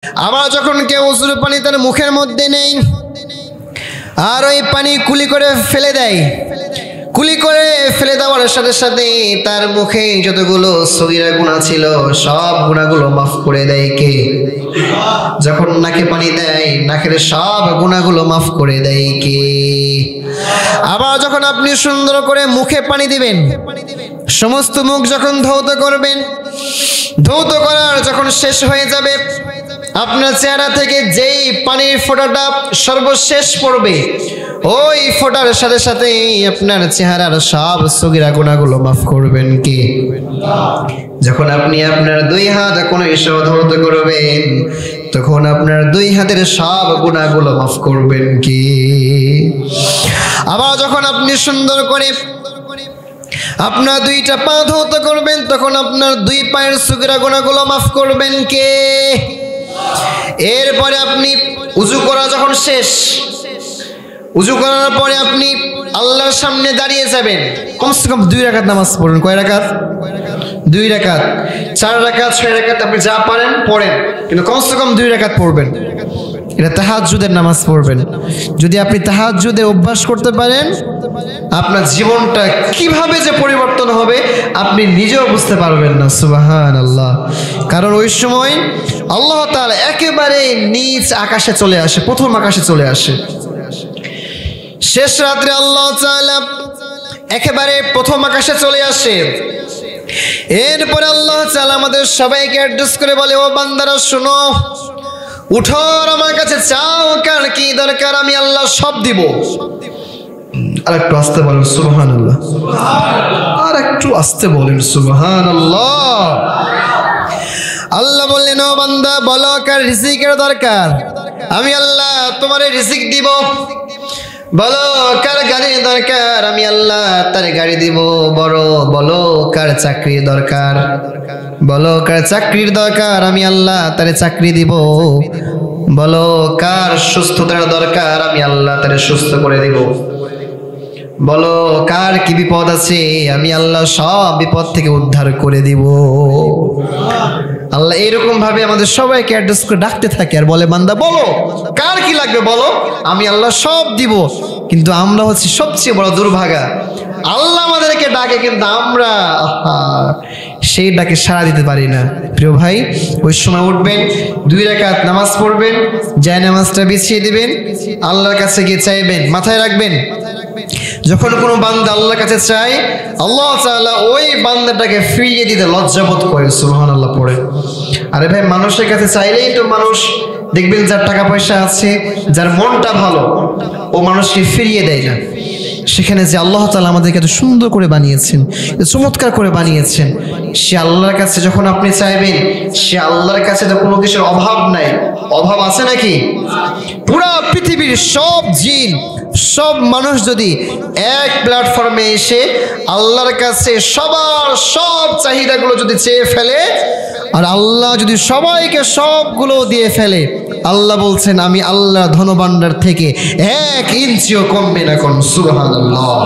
আবার যখন কেউ ওযুর পানি তার মুখের মধ্যে নেই আর ওই পানি কুলি করে ফেলে দেয়, কুলি করে ফেলে দেওয়ার সাথে সাথে তার মুখে যতগুলো সগীরা গুনাহ ছিল সব গুনাহগুলো মাফ করে দেয় কে? যখন নাকে পানি দেয় নাকের সব গুনাহগুলো মাফ করে দেয় কে? আবার যখন আপনি সুন্দর করে মুখে পানি দিবেন, সমস্ত মুখ যখন ধৌত করবেন, ধৌত করার যখন শেষ হয়ে যাবে, আপনার চেহারা থেকে যেই পানির ফোঁটাটা সর্বশেষ পড়বে ওই ফোঁটার সাথে সাথে আপনার চেহারার সব সগীরা গুনাহগুলো মাফ করবেন কে? যখন আপনি আপনার দুই হাত কোনো ঈশ্বর ধৌত করবেন তখন আপনার দুই হাতের সব গুনাহগুলো মাফ করবেন কে? আবার যখন আপনি সুন্দর করে আপনার দুইটা পা ধৌত করবেন তখন আপনার দুই পায়ের সগীরা গুনাহগুলো মাফ করবেন কে? এরপরে আপনি উযু করা যখন শেষ, উযু করার পরে আপনি আল্লাহর সামনে দাঁড়িয়ে যাবেন, কমসে কম 2 রাকাত নামাজ পড়ুন। কয় রাকাত? 2 রাকাত, 4 রাকাত, 6 রাকাত আপনি যা পারেন পড়েন, কিন্তু কমসে কম 2 রাকাত পড়বেন। এটা তাহাজ্জুদের নামাজ পড়বেন। যদি আপনি তাহাজ্জুদে অভ্যাস করতে পারেন আপনার জীবনটা কিভাবে যে পরিবর্তন হবে আপনি নিজেও বুঝতে পারবেন না। সুবহানাল্লাহ। কারণ ওই সময় আল্লাহ তাআলা একেবারে নিচ আকাশে চলে আসে, প্রথম আকাশে চলে আসে। শেষ রাত্রে আল্লাহ তাআলা একেবারে প্রথম আকাশে চলে আসে। এরপরে আল্লাহ তাআলা আমাদের সবাইকে অ্যাড্রেস করে বলে, ও বান্দারা শোনো, উঠো আমার কাছে চাও, কার কি দরকার আমি আল্লাহ সব দিব। আর একটু আস্তে বলেন সুবহানাল্লাহ। আর একটু আস্তে বলেন সুবহানাল্লাহ। আল্লাহ বললেন, ও বান্দা বলো কার রিজিকের দরকার, আমি আল্লাহ তোমার রিজিক দিব। বলো কার গাড়ির দরকার, আমি আল্লাহ তার গাড়ি দিব। বলো কার চাকরির দরকার, বলো কার চাকরির দরকার, আমি আল্লাহ তার চাকরি দিব। বলো কার সুস্থতার দরকার, আমি আল্লাহ তার সুস্থ করে দিব। বলো কার কি বিপদ আছে, আমি আল্লাহ সব বিপদ থেকে উদ্ধার করে দিব। আল্লাহ এরকম ভাবে আমাদের সবাইকে অ্যাড্রেস করে ডাকতে থাকে আর বলে, বান্দা বলো কার কি লাগবে বলো, আমি আল্লাহ সব দিব। কিন্তু আমরা হচ্ছে সবচেয়ে বড় দুর্ভাগা, আল্লাহ আমাদেরকে ডাকে কিন্তু আমরা সেই ডাকে সাড়া দিতে পারি না। প্রিয় ভাই, ওই সময় উঠবেন, 2 রাকাত নামাজ পড়বেন, জায় নামাজটা বিছিয়ে দিবেন, আল্লাহর কাছে গিয়ে চাইবেন। মাথায় রাখবেন, যখন কোনো বান্দা আল্লাহর কাছে চায় আল্লাহ তাআলা ওই বান্দাটাকে ফিরিয়ে দিতে লজ্জাবোধ করে। সুবহানাল্লাহ পড়ে। আরে ভাই, মানুষের কাছে চাইলেই তো মানুষ দেখবেন যার টাকা পয়সা আছে, যার মনটা ভালো, ও মানুষকে ফিরিয়ে দেয় না। সেখানে যে আল্লাহ তাআলা আমাদেরকে এত সুন্দর করে বানিয়েছেন, চমৎকার করে বানিয়েছেন, সে আল্লাহর কাছে যখন আপনি চাইবেন, সে আল্লাহর কাছে তো কোনো কিছুর অভাব নাই। অভাব আছে নাকি? পুরা পৃথিবীর সব জিন, সব মানুষ যদি এক প্ল্যাটফর্মে এসে আল্লাহর কাছে সবার সব চাহিদাগুলো যদি চেয়ে ফেলে আর আল্লাহ যদি সবাইকে সবগুলো দিয়ে ফেলে, আল্লাহ বলছেন আমি আল্লাহ ধনভাণ্ডার থেকে 1 ইঞ্চিও কমবে না। কোন সুবহানাল্লাহ।